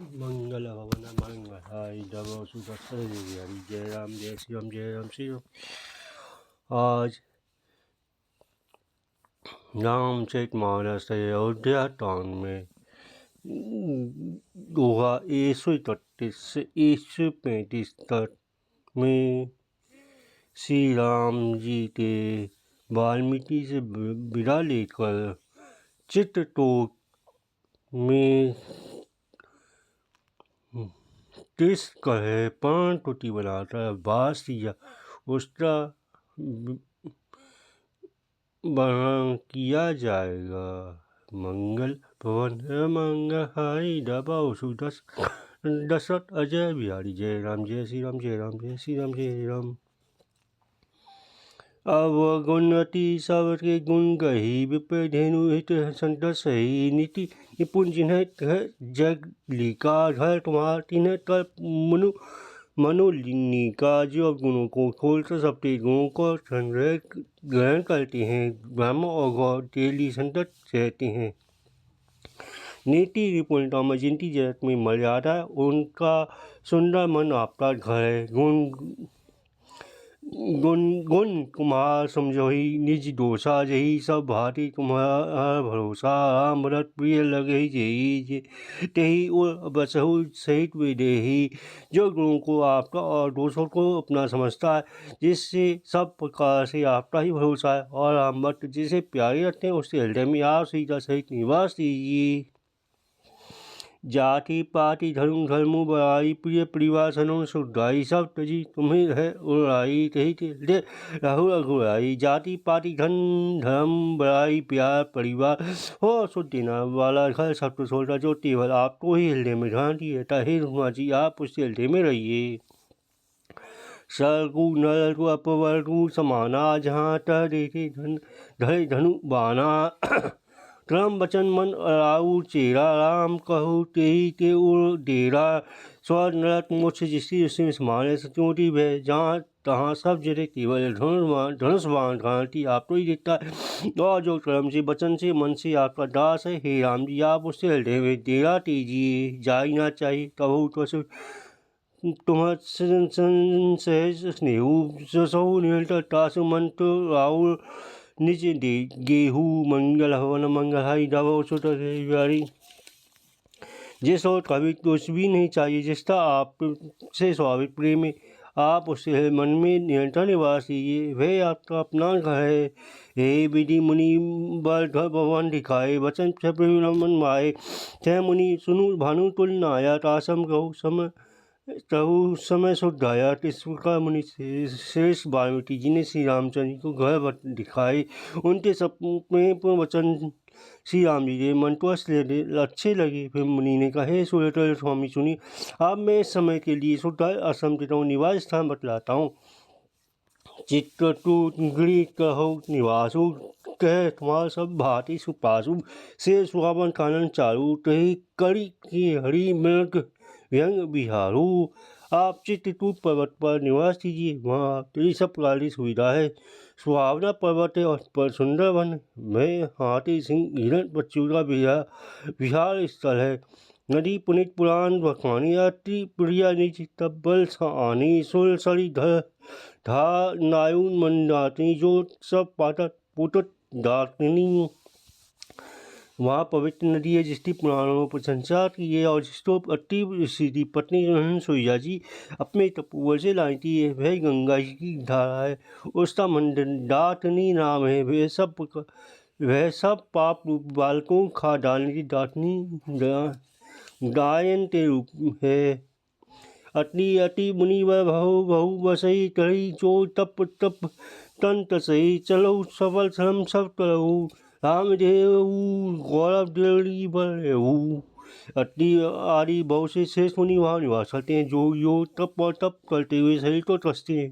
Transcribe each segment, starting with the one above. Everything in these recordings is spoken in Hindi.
मंगल भवन मंगलाय नमो सुदर्शन हरि जय राम जय श्री राम जय राम श्री राम। आज रामचरितमानस अयोध्या टाउन में 2131 से 135 तक में श्री राम जी के वाल्मीकि से विदा लेकर चित्रकूट में किस कहे प्राण कुटी बनाकर वास किया उसका वर्णन किया जाएगा। मंगल भवन मंगल दबाओ दशरथ अजय बिहारी जय राम जय श्री राम जय राम जय श्री राम जय राम। अवगुणति सबके गुण गही विपय धेनु हित संत सही नीति निपुण जिन्हें जग लिका घर तुम्हार तिन्हें कर मनोलिका जो गुणों को खोलकर सबके गुणों को संग्रह ग्रहण करते हैं। ब्रह्म और गौर तेली संतत रहते हैं। नीति निपुणता में जिनकी जगत में मर्यादा उनका सुंदर मन आपका घर है। गुण कुमार समझोही निज दोषा जही सब भांति तुम्हारा भरोसा राम भरत प्रिय लगे जही तेही और बसहु सहित विदेही। जो गुणों को आपका और दोषों को अपना समझता है जिससे सब प्रकार से आपका ही भरोसा है और राम भक्त जिसे प्यारे रखते हैं उसके हृदय में आप सीता सहित निवास दीजिए। जाति पाति धर्म धर्मो बड़ाई प्रिय परिवार सनो सुधाई सब तजी तुम्हें है उड़ाई तही ते राहु रघुराई। जाति पाति धर्म बड़ाई प्यार परिवार हो सुध देना वाला घर सब तो छोड़ता जो केवल आपको ही हृदय में ध्यान रहता है। हनुमान जी आप उसके हृदय में रहिए। सरगु नरगु अपवर्गु समाना जहाँ तह देखे धरे धनु बाना। क्रम वचन मन अराउ चेरा राम कहु तेही के उड़ डेरा। स्वर नरक मोक्ष जिसकी उसमें समाने सचोटी भय जहाँ तहाँ सब जगह केवल धनुष बाण घाटी आपको ही दिखता है। और जो कर्म से वचन से मन से आपका दास है हे राम जी आप उससे हृदय में डेरा दीजिए। जाई ना चाहिए कबहू तो तुम्हार सहज स्नेहु ससहु निरंतर तासु मन तो राहुल निज दे गेहू मंगल हवन मंगल हरि दबो सुतरी। जिस और कभी कुछ भी नहीं चाहिए जिसका आप से स्वाभाविक प्रेम है आप उससे मन में निरंतर निवास कीजिए। वह आपका अपना घर है। हे विधि मुनि बल घर भगवान दिखाए वचन मन माए छह मुनि सुनु भानु तुल नाया तासम कहू समय शुद्धाया। इस प्रकार मुनि श्रेष्ठ वाल्मीकि जी ने श्री रामचंद्र को घर दिखाए। उनके सपने वचन श्री राम जी के मन को अच्छे लगे। फिर मुनि ने कहा हे सूर्यतल स्वामी सुनी अब मैं इस समय के लिए शुद्ध असम के निवास स्थान बतलाता हूँ। चित्रकूट गृह कहो निवासु कह तुम्हारा सब भांति सुपासु से सुहावन कानन चारू कही कड़ी की हरि मृग व्यंग बिहारू। आप चित्रकूट पर्वत पर निवास कीजिए वहाँ तेरी सब प्रकार की सुविधा है। सुहावना पर्वत है और पर सुंदर वन में हाथी सिंह हिरण बच्चों का विहार स्थल है। नदी पुनित पुराण भखवानी अति प्रिया निज तब्बल आनी सुल सड़ी धा नायुन मंदातनी जो सब पाटत पुटत दातनी। वहाँ पवित्र नदी है जिसकी पुराणों में प्रशंसा की है और जिसको अति सीधी पत्नी सोया जी अपने तपोवर से लाई थी। वह गंगा जी की धारा है उसका मंदातनी नाम है। वह सब पाप रूप बालकों खा डालने की दातनी गायन के रूप है। अति मुनि व बहु बसई कही जो तप तप तन तसई चलो सफल श्रम सब करहु रामदेव गौरव देवरी बलहु। अति आदि बहुत से श्रेष्ठ मुनि वहाँ निवास करते हैं जो योग तप और तप करते हुए शरीर को कसते हैं।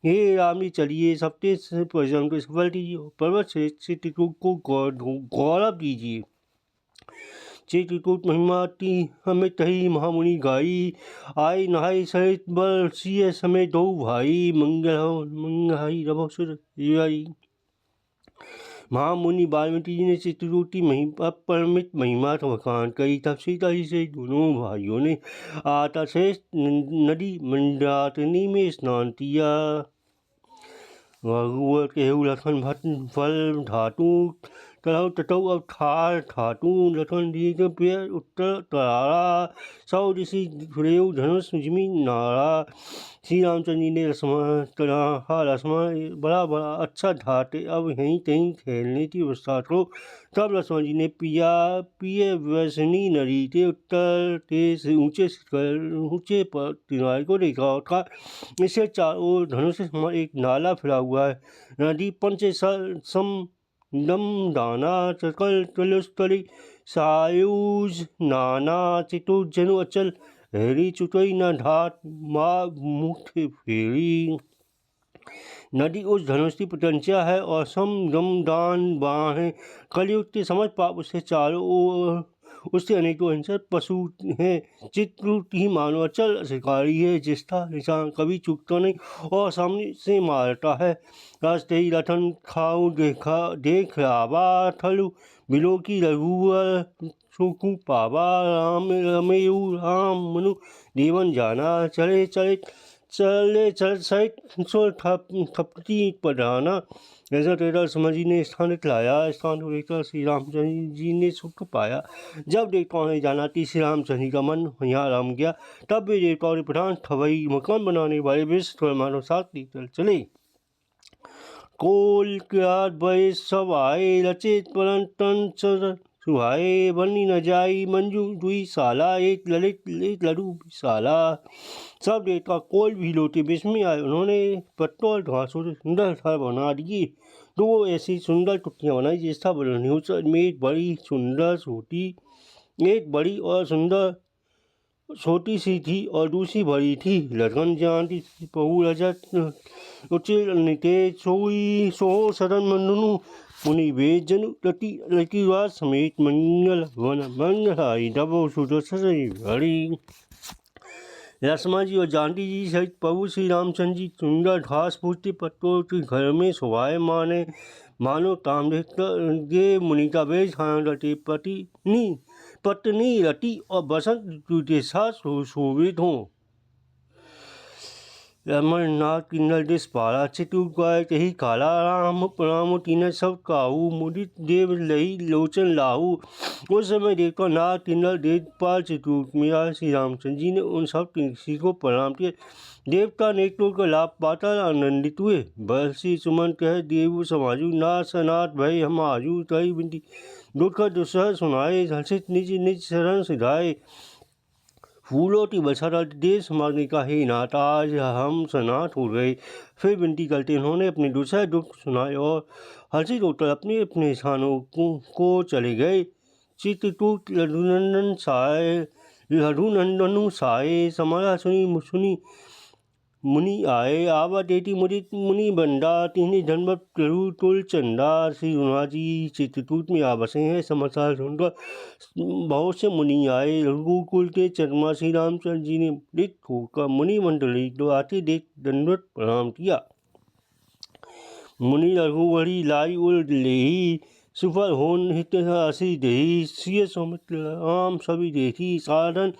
हे राम जी चलिए सबके परिश्रम को सफल दीजिए पर्वत श्रेष्ठ चित्रकूट को गौरव दीजिए। चित्रकूट महिमाती हमें तही महामुनि गाई आई नहाई सहित बल सिय समय दो भाई मंगल हरि रभो सुर। महामुनि वाल्मीकि जी ने चित्रकूट अपरिमित महिमा का बखान करी। तब सीता जी से दोनों भाइयों ने आताशेष नदी मंदाकिनी में स्नान किया। रघुवर केहू लखन भट फल धातु तरह तटौ अवठार धातु लखन दी के पेड़ उत्तर तरारा सौ ऋषि फ्रेव धनुष जिमी नारा। श्री रामचंद्र जी ने लक्ष्मण बड़ा बड़ा अच्छा ढाटे अब यहीं कहीं खेलने की व्यवस्था करो। तब लक्ष्मण जी ने पिए वैष्णी नदी के उत्तर के ऊंचे पर किनारे को देखा था। इससे चारों ओर धनुष से समा एक नाला फिरा हुआ है। नदी पंच सम दम दाना चकल तलुस्तरी सायुज नाना चितु जनु अचल हेरी चुटई न ढाट माँ मुख फेरी। नदी उस धनुष की प्रत्यंचा है और सम दम दान बाण है। कलयुग के समझ पाप उससे चारों ओर उससे अनेकों हिंसक पशु हैं। चित्रकूट ही मानो अचल शिकारी है जिसका निशान कभी चूकता नहीं और सामने से मारता है। रास्ते ही रतन खाऊ देख आवा थलु बिलो की रघुवर सुखु पावा। राम रमेयु राम मनु देवन जाना चले चले चल सहित थपकी पढ़ाना। ऐसा तेरा समझ जी ने स्थान दिखलाया। स्थान को देखकर श्री रामचंद्र जी ने सुख पाया। जब देवताओं ने जाना कि श्री रामचंद्र जी का मन यहाँ राम गया, तब वे देवताओं के प्रधान ठवई मकान बनाने वाले विश्व मानव साथ चल चले। कोल वय सब आए रचित परन तन सुहाए बनी न जाई मंजू दुई साला एक ललित एक लड़ू विशाला। सब देवता कोल भी लोटे विस्मय आए। उन्होंने पत्तों और घासों से सुंदर घर बना दिए। तो वो ऐसी सुंदर टुकड़ियाँ बनाई जिसका वर्णन में एक बड़ी सुंदर छोटी एक बड़ी और सुंदर छोटी सी थी और दूसरी बड़ी थी। लखन जानती पहु रजत उचिल नितेज सोई सो सदन मंदनु मुनि वेद जनु लतिवाद समेत मंगल वन मंगलाई डबो सुदर्शन घड़ी। लक्ष्मण जी और जानकी जी सहित प्रभु श्री रामचंद्र जी सुंदर घास फूटते पत्तों के घर में शोभाए माने मानो काम देखते मुनि का वेश खाना पत्नी रति और बसंत ऋतु के साथ शोभित हों। अमरनाथ किन्नर देश पारा चित्रकूट गाय कही काला राम प्रणाम तीन सब काहू मुदित देव लही लोचन लाहू। उस समय देवता नाथ किन्नर देवपाल चित्रकूट में आए। श्री रामचंद्र जी ने उन सब किसी को प्रणाम किए। देवता नेत्रों का लाभ पाता आनंदित हुए। बरसी सुमन कह देव समाजू नाथ सनाथ भय हम आजू कही बिंदी दुख दुसह सुनाए हर्षित निज निज शरण सिधाए। फूलों की बरसात देश मांगने का हे नाथ आज हम सनाथ हो गए। फिर विनती करते उन्होंने अपने दूसरा दुख सुनाए और हर्षित होकर अपने अपने स्थानों को चले गए। चित्रकूट रघुनंदनु साए समारा सुनी मुनि आए। आवा देती मुदित मुनि बंदा तीन जन्म प्रभु तुल चंदा। श्री गुरुनाथ जी चित्रकूट में आ बसे हैं। समाचार सुनकर बहुत से मुनि आए। रघुकुल के चरमा श्री रामचंद्र जी ने मुदित होकर मुनि मंडली तो आते देख दंडवत प्रणाम किया। मुनि रघुवरी लाई उल लेही सुफल होन हित आशी देही। श्री सौमित्र राम सभी देखी साधन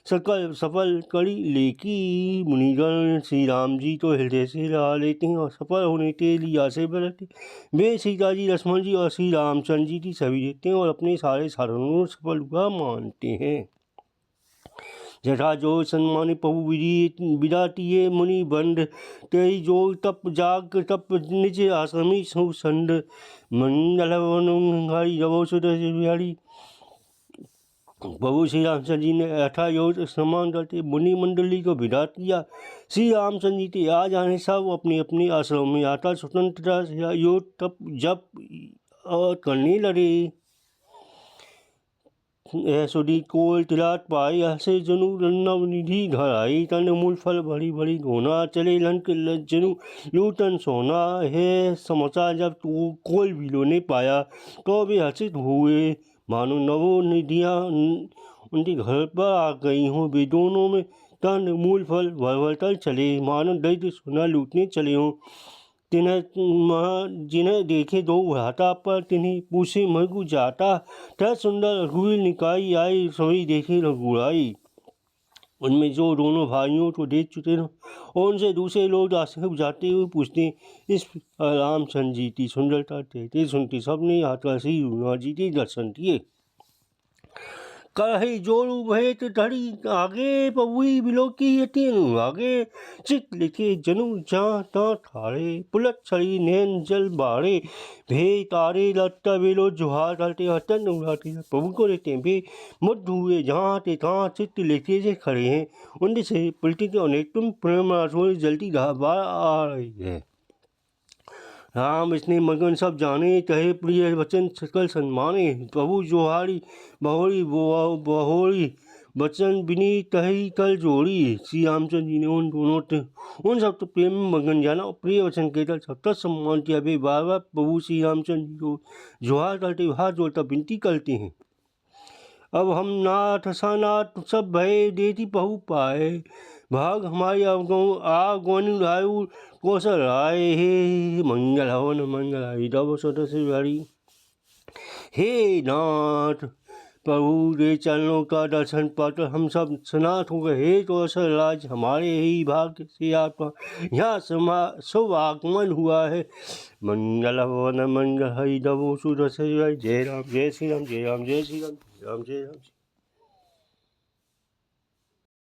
सकल सफल करी लेकी। मुनिगण श्री राम जी तो हृदय से लगा लेते हैं और सफल होने के लिए आशय बरतते। वे सीता जी लक्ष्मण जी और श्री रामचंद्र जी की सभी देखते हैं और अपने सारे साधनों सफल हुआ मानते हैं। जथा जो सन्मानि प्रभु विराटिये मुनि बंद तेई जो तप जाग तप निज आश्रमी सुसंड मंगल हरि रवो सुदर्शन। प्रभु श्री रामचंद्र जी ने यथा योग सम्मान करते मुनि मंडली को विदा किया। श्री रामचंद्र जी के आ जाने सब अपने अपने आश्रम में आता स्वतंत्रता से योग तप जप करने लगे। ऐसुदी कोल तिलाट पाई हसे जनु नव निधि घर आई। तन मूल फल भरी भरी घोना चले लंक जनु लूटन सोना है समाचार जब तो कोल भीलो ने पाया तो वे हर्षित हुए मानो नवो निधियाँ उनके घर पर आ गई हों। वे दोनों में तन मूल फल भर भर कर चले मानो दैत्य सोना लूटने चले हों। जिन्हें देखे दो घाटा पर तिन्हीं पूछे मरगु जाता। तह सुंदर रघुवीर निकाई आई सोई देखे रघुराई। उनमें जो दोनों भाइयों को देख चुके थे और उनसे दूसरे लोग आसिफ जाते हुए पूछते, इस रामचंद्र जी की सुंदरता कहते सुनते सबने हाथ श्री रघुनाथ जी के दर्शन किए। कही जोड़ू भेंट धरी आगे पबुई बिलो की यतीन आगे चित लिखे जनु जहाँ तहाँ ठाड़े पुलक छड़ी नैन जल बाड़े भे तारे लट्टा बेलो जुहार डालते हटन उड़ाते प्रभु को रहते भे मुद्ध हुए जहाँ ते तहाँ चित्त लेते से खड़े हैं उनसे से पुलटिक अनेक तुम प्रेम जल्दी बार आ रही है। राम इसने मगन सब जाने कहे प्रिय वचन सकल सन्माने प्रभु जोहारी बहोरी वचन बिनी कही कल जोड़ी। श्री रामचंद्र जी ने उन सब तो प्रेम में मगन जाना और प्रिय वचन कहकर सबका सम्मान किया। वे बार बार प्रभु श्री रामचंद्र जी को जोहार करते हाथ जोड़ता विनती करते हैं। अब हम नाथ सनाथ सब भय देती बहु पाए भाग हमारी आगवन आयु कौशल आए हे मंगल हवन मंगल आई तब सदस्य हे नाथ प्रभु रे चरणों का दर्शन पाकर हम सब सनाथ हो गए। हे कौशल राज हमारे ही भाग्य से आपका यहाँ शुभ आगमन हुआ है। मंगल हवन मंगल हरि तब सदस्य जय राम जय श्री राम जय राम जय श्री राम जय राम जय राम।